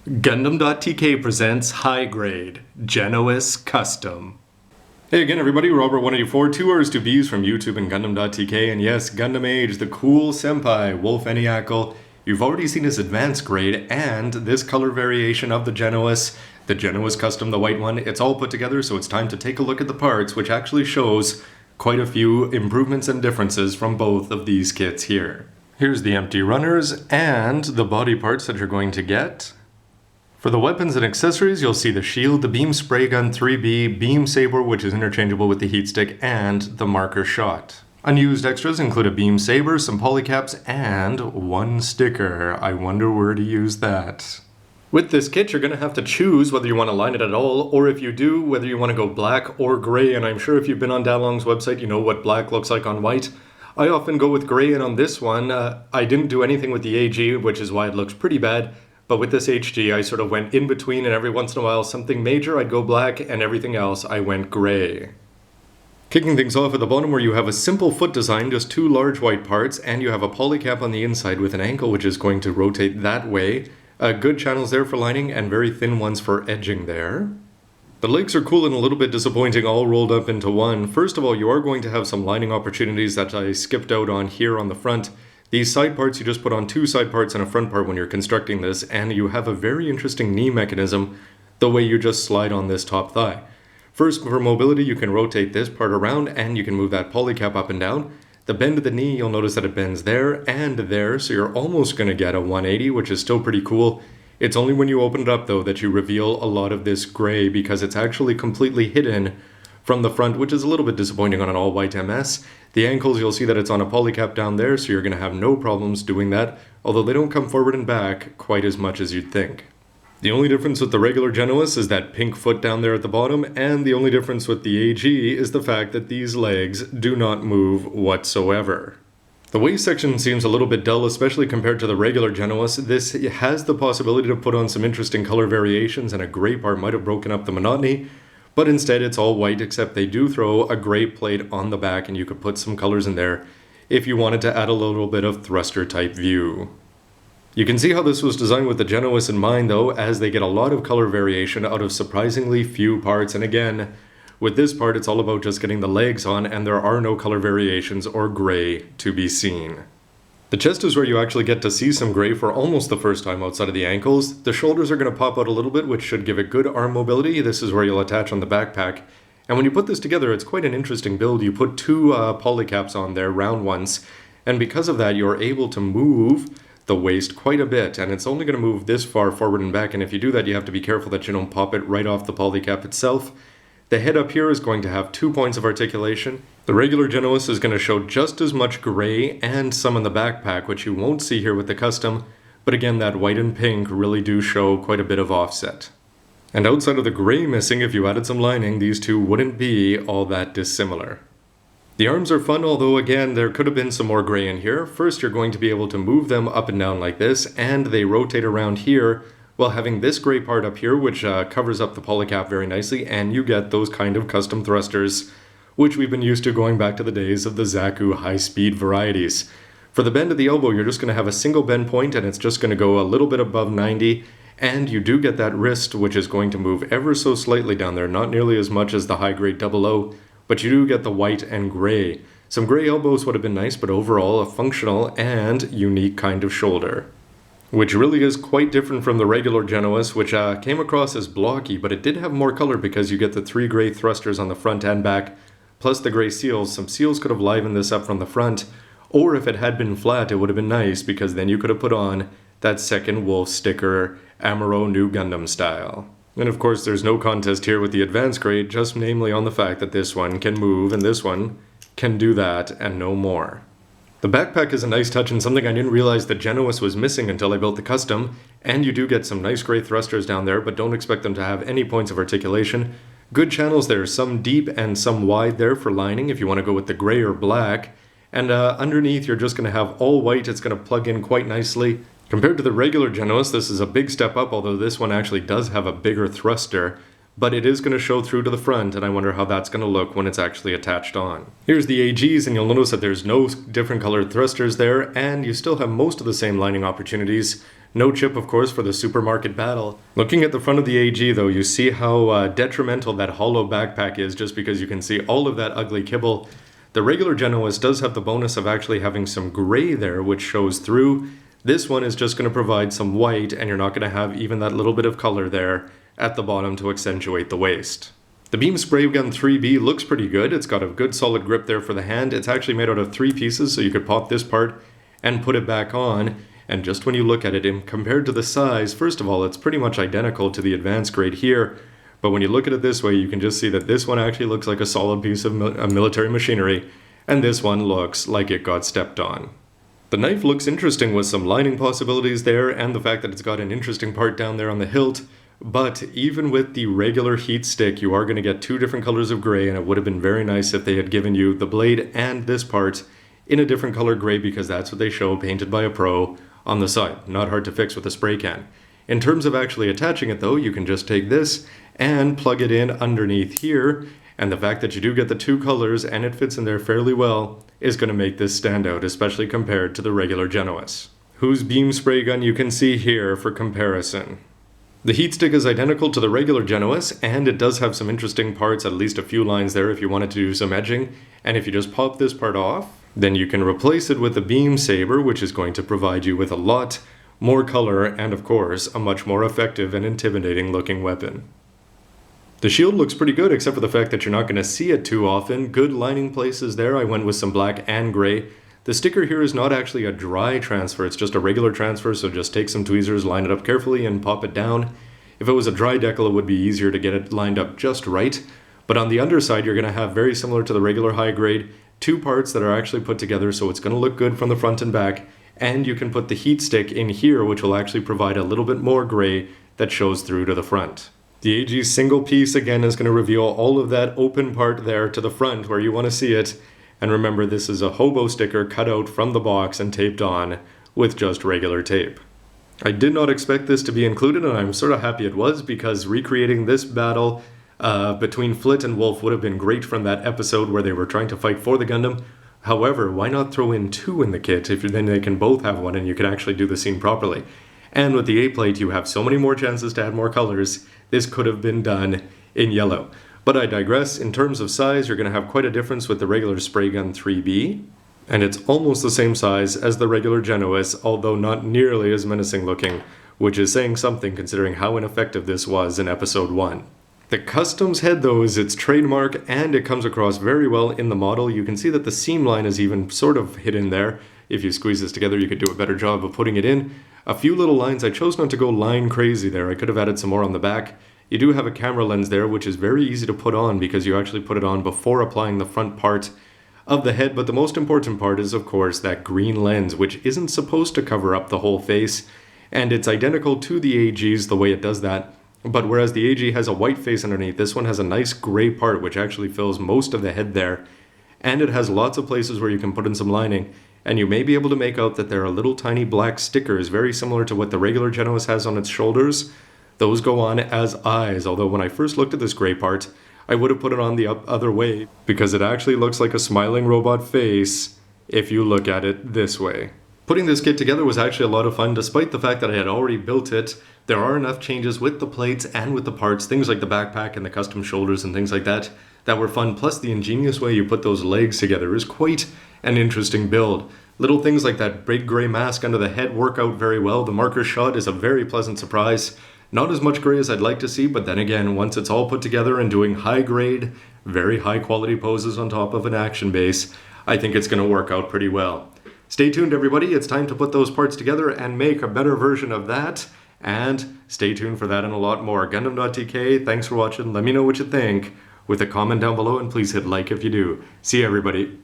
Gundam.tk presents High Grade, Genoace Custom. Hey again everybody, Robert184, 2 R's 2 B's from YouTube and Gundam.tk, and yes, Gundam Age, the cool senpai, Wolf Eniacal. You've already seen his advanced grade, and this color variation of the Genoace Custom, the white one, it's all put together, so it's time to take a look at the parts, which actually shows quite a few improvements and differences from both of these kits here. Here's the empty runners, and the body parts that you're going to get. For the weapons and accessories, you'll see the shield, the beam spray gun 3B, beam saber which is interchangeable with the heat stick, and the marker shot. Unused extras include a beam saber, some polycaps, and one sticker. I wonder where to use that. With this kit, you're going to have to choose whether you want to line it at all, or if you do, whether you want to go black or gray, and I'm sure if you've been on Dalong's website, you know what black looks like on white. I often go with gray, and on this one, I didn't do anything with the AG, which is why it looks pretty bad. But with this HG, I sort of went in between, and every once in a while, something major, I'd go black, and everything else, I went gray. Kicking things off at the bottom where you have a simple foot design, just two large white parts, and you have a polycap on the inside with an ankle which is going to rotate that way. Good channels there for lining, and very thin ones for edging there. The legs are cool and a little bit disappointing, all rolled up into one. First of all, you are going to have some lining opportunities that I skipped out on here on the front. These side parts, you just put on two side parts and a front part when you're constructing this, and you have a very interesting knee mechanism the way you just slide on this top thigh. First, for mobility, you can rotate this part around and you can move that polycap up and down. The bend of the knee, you'll notice that it bends there and there, so you're almost going to get a 180, which is still pretty cool. It's only when you open it up, though, that you reveal a lot of this gray, because it's actually completely hidden from the front, which is a little bit disappointing on an all-white MS. The ankles, you'll see that it's on a polycap down there, so you're going to have no problems doing that, although they don't come forward and back quite as much as you'd think. The only difference with the regular Genoace is that pink foot down there at the bottom, and the only difference with the AG is the fact that these legs do not move whatsoever. The waist section seems a little bit dull, especially compared to the regular Genoace. This has the possibility to put on some interesting color variations, and a gray part might have broken up the monotony. But instead it's all white, except they do throw a gray plate on the back, and you could put some colors in there if you wanted to add a little bit of thruster type view. You can see how this was designed with the Genoace in mind though, as they get a lot of color variation out of surprisingly few parts, and again, with this part it's all about just getting the legs on, and there are no color variations or gray to be seen. The chest is where you actually get to see some gray for almost the first time outside of the ankles. The shoulders are going to pop out a little bit, which should give it good arm mobility. This is where you'll attach on the backpack. And when you put this together, it's quite an interesting build. You put two polycaps on there, round ones, and because of that, you're able to move the waist quite a bit, and it's only going to move this far forward and back, and if you do that, you have to be careful that you don't pop it right off the polycap itself. The head up here is going to have 2 points of articulation. The regular Genoace is going to show just as much gray and some in the backpack, which you won't see here with the custom, but again, that white and pink really do show quite a bit of offset. And outside of the gray missing, if you added some lining, these two wouldn't be all that dissimilar. The arms are fun, although again, there could have been some more gray in here. First, you're going to be able to move them up and down like this, and they rotate around here, while having this gray part up here, which covers up the polycap very nicely, and you get those kind of custom thrusters, which we've been used to going back to the days of the Zaku high-speed varieties. For the bend of the elbow, you're just going to have a single bend point, and it's just going to go a little bit above 90, and you do get that wrist, which is going to move ever so slightly down there, not nearly as much as the high-grade 00, but you do get the white and gray. Some gray elbows would have been nice, but overall a functional and unique kind of shoulder, which really is quite different from the regular Genoace, which came across as blocky, but it did have more color because you get the 3 gray thrusters on the front and back, plus the gray seals. Some seals could have livened this up from the front, or if it had been flat, it would have been nice, because then you could have put on that second Wolf sticker, Amuro New Gundam style. And of course, there's no contest here with the advanced grade, just namely on the fact that this one can move and this one can do that and no more. The backpack is a nice touch and something I didn't realize that Genoace was missing until I built the custom, and you do get some nice gray thrusters down there, but don't expect them to have any points of articulation. Good channels there, some deep and some wide there for lining if you want to go with the gray or black, and underneath you're just going to have all white. It's going to plug in quite nicely. Compared to the regular Genoace, this is a big step up, although this one actually does have a bigger thruster. but it is going to show through to the front, and I wonder how that's going to look when it's actually attached on. Here's the AGs, and you'll notice that there's no different colored thrusters there, and you still have most of the same lining opportunities. No chip, of course, for the supermarket battle. Looking at the front of the AG, though, you see how detrimental that hollow backpack is just because you can see all of that ugly kibble. The regular Genoace does have the bonus of actually having some gray there, which shows through. This one is just going to provide some white, and you're not going to have even that little bit of color there at the bottom to accentuate the waist. The Beam Spray Gun 3B looks pretty good. It's got a good solid grip there for the hand. It's actually made out of 3 pieces, so you could pop this part and put it back on. And just when you look at it, compared to the size, first of all, it's pretty much identical to the advanced grade here. But when you look at it this way, you can just see that this one actually looks like a solid piece of military machinery, and this one looks like it got stepped on. The knife looks interesting with some lining possibilities there, and the fact that it's got an interesting part down there on the hilt. But even with the regular heat stick, you are going to get 2 different colors of gray, and it would have been very nice if they had given you the blade and this part in a different color gray, because that's what they show painted by a pro on the side. Not hard to fix with a spray can. In terms of actually attaching it though, you can just take this and plug it in underneath here, and the fact that you do get the 2 colors and it fits in there fairly well is going to make this stand out, especially compared to the regular Genoace, whose beam spray gun you can see here for comparison. The heat stick is identical to the regular Genoace, and it does have some interesting parts, at least a few lines there if you wanted to do some edging, and if you just pop this part off, then you can replace it with the beam saber, which is going to provide you with a lot more color and, of course, a much more effective and intimidating looking weapon. The shield looks pretty good, except for the fact that you're not going to see it too often. Good lining places there. I went with some black and gray. The sticker here is not actually a dry transfer, it's just a regular transfer, so just take some tweezers, line it up carefully, and pop it down. If it was a dry decal, it would be easier to get it lined up just right. But on the underside, you're going to have, very similar to the regular high grade, 2 parts that are actually put together, so it's going to look good from the front and back. And you can put the heat stick in here, which will actually provide a little bit more gray that shows through to the front. The AG single piece, again, is going to reveal all of that open part there to the front where you want to see it. And remember, this is a hobo sticker cut out from the box and taped on with just regular tape. I did not expect this to be included, and I'm sort of happy it was, because recreating this battle between Flit and Wolf would have been great from that episode where they were trying to fight for the Gundam. However, why not throw in 2 in the kit, if then they can both have one and you can actually do the scene properly. And with the A-plate, you have so many more chances to add more colors. This could have been done in yellow. But I digress. In terms of size, you're going to have quite a difference with the regular Spray Gun 3B. And it's almost the same size as the regular Genoace, although not nearly as menacing looking, which is saying something considering how ineffective this was in episode 1. The Custom's head, though, is its trademark, and it comes across very well in the model. You can see that the seam line is even sort of hidden there. If you squeeze this together, you could do a better job of putting it in. A few little lines. I chose not to go line crazy there. I could have added some more on the back. You do have a camera lens there, which is very easy to put on because you actually put it on before applying the front part of the head. But the most important part is, of course, that green lens, which isn't supposed to cover up the whole face. And it's identical to the AG's the way it does that. But whereas the AG has a white face underneath, this one has a nice gray part which actually fills most of the head there. And it has lots of places where you can put in some lining. And you may be able to make out that there are little tiny black stickers, very similar to what the regular Genoace has on its shoulders. Those go on as eyes, although when I first looked at this gray part, I would have put it on the other way, because it actually looks like a smiling robot face if you look at it this way. Putting this kit together was actually a lot of fun, despite the fact that I had already built it. There are enough changes with the plates and with the parts, things like the backpack and the custom shoulders and things like that were fun. Plus the ingenious way you put those legs together is quite an interesting build. Little things like that big gray mask under the head work out very well. The marker shot is a very pleasant surprise. Not as much gray as I'd like to see, but then again, once it's all put together and doing high grade, very high quality poses on top of an action base, I think it's going to work out pretty well. Stay tuned, everybody. It's time to put those parts together and make a better version of that. And stay tuned for that and a lot more. Gundam.tk, thanks for watching. Let me know what you think with a comment down below, and please hit like if you do. See you, everybody.